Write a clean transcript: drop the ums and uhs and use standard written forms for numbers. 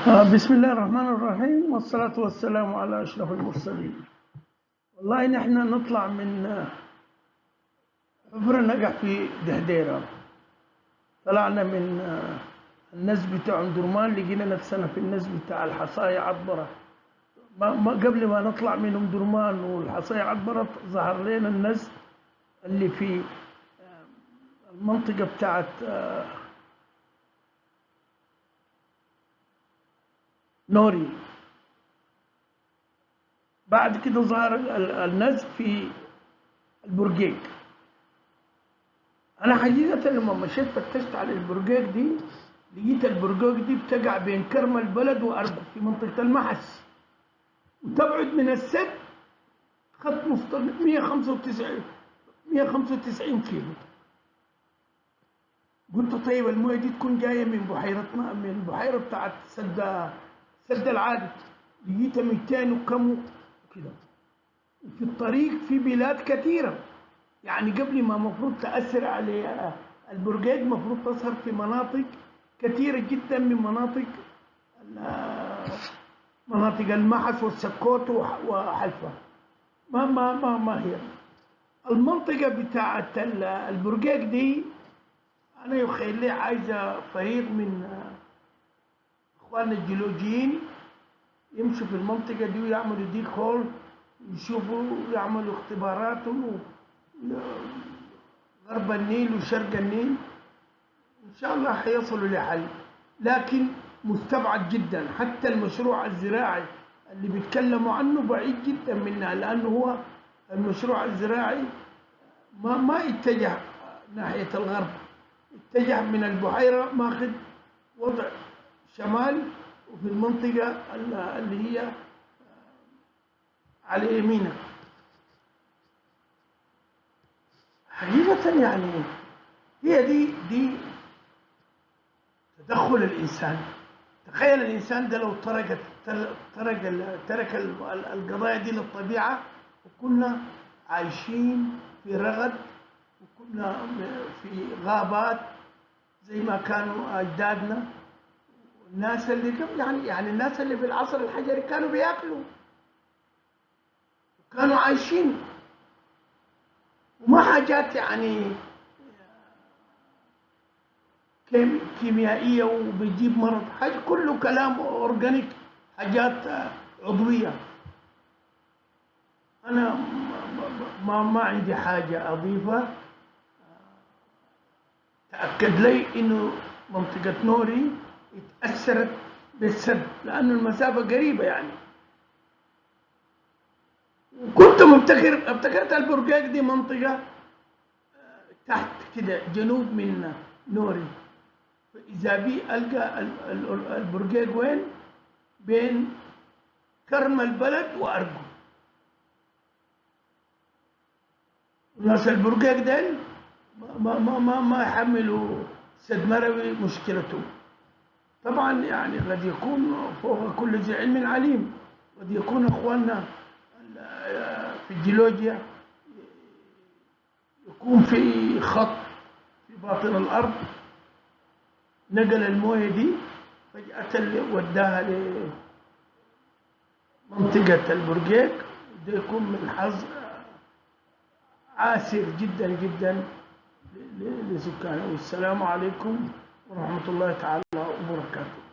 بسم الله الرحمن الرحيم، والصلاة والسلام على أشرف المرسلين. والله نحن نطلع من حفرة نقع في دهديرة. طلعنا من النزب بتاع درمان، لقينا نفسنا في النزب بتاع الحصاية عطبرة. قبل ما نطلع من درمان والحصاية عطبرة ظهر لنا النزب اللي في المنطقة بتاعت نوري. بعد كده ظهر النزب في البرقيق. أنا حقيقة لما مشيت فتشت على البرقيق دي، لقيت البرقيق دي بتقع بين كرم البلد وأرجو في منطقة المحس، وتبعد من السد خط مستقيم 195 كيلو. قلت طيب المويه دي تكون جايه من بحيرتنا، من البحيره بتاعت سد العادل. لقيتها 200 وكم كده. في الطريق في بلاد كثيره، يعني قبل ما مفروض تأثر على البرقيق مفروض تظهر في مناطق كثيرة جدا من مناطق المحس والسكوت وحلفا. ما هي المنطقة بتاعت البرقيق دي. أنا يخيل لي عايزة فريق من إخواننا الجيولوجيين يمشوا في المنطقة دي ويعملوا ديك هول، يشوفوا ويعملوا اختبارات غرب النيل وشرق النيل. إن شاء الله حيصلوا لحل، لكن مستبعد جدا. حتى المشروع الزراعي اللي بيتكلموا عنه بعيد جدا منها، لأنه هو المشروع الزراعي ما اتجه ناحية الغرب، اتجه من البحيرة ماخذ وضع شمال، وفي المنطقة اللي هي على يمينه. حقيقة يعني هي دي تدخل الإنسان. تخيل الإنسان ده لو ترك القضايا دي للطبيعة، وكنا عايشين في رغد، وكنا في غابات زي ما كانوا أجدادنا. الناس اللي قبل يعني الناس اللي في العصر الحجري كانوا بياكلوا وكانوا عايشين، وما حاجات يعني كيميائية وبيجيب مرض. حاجة كله كلام أورجانيك، حاجات عضوية. أنا ما عندي حاجة أضيفها. تأكد لي إنه منطقة نوري اتأثرت بالسد، لأنه المسافة قريبة يعني. وكنت ابتكرت البرقيق دي منطقة تحت كده جنوب من نوري، فإذا بي ألقى البرقيق وين؟ بين كرم البلد وأرجو. ناس البرقيق ديل ما يحملوا سد مروي مشكلته. طبعا يعني قد يكون فوق كل ذي علم عليم، قد يكون اخواننا في الجيولوجيا يكون في خط في باطن الارض نقل المويه دي فجأة وداها لمنطقة البرقيق. ده يكون من حظ عاسر جدا جدا لسكانه. والسلام عليكم ورحمة الله تعالى وبركاته.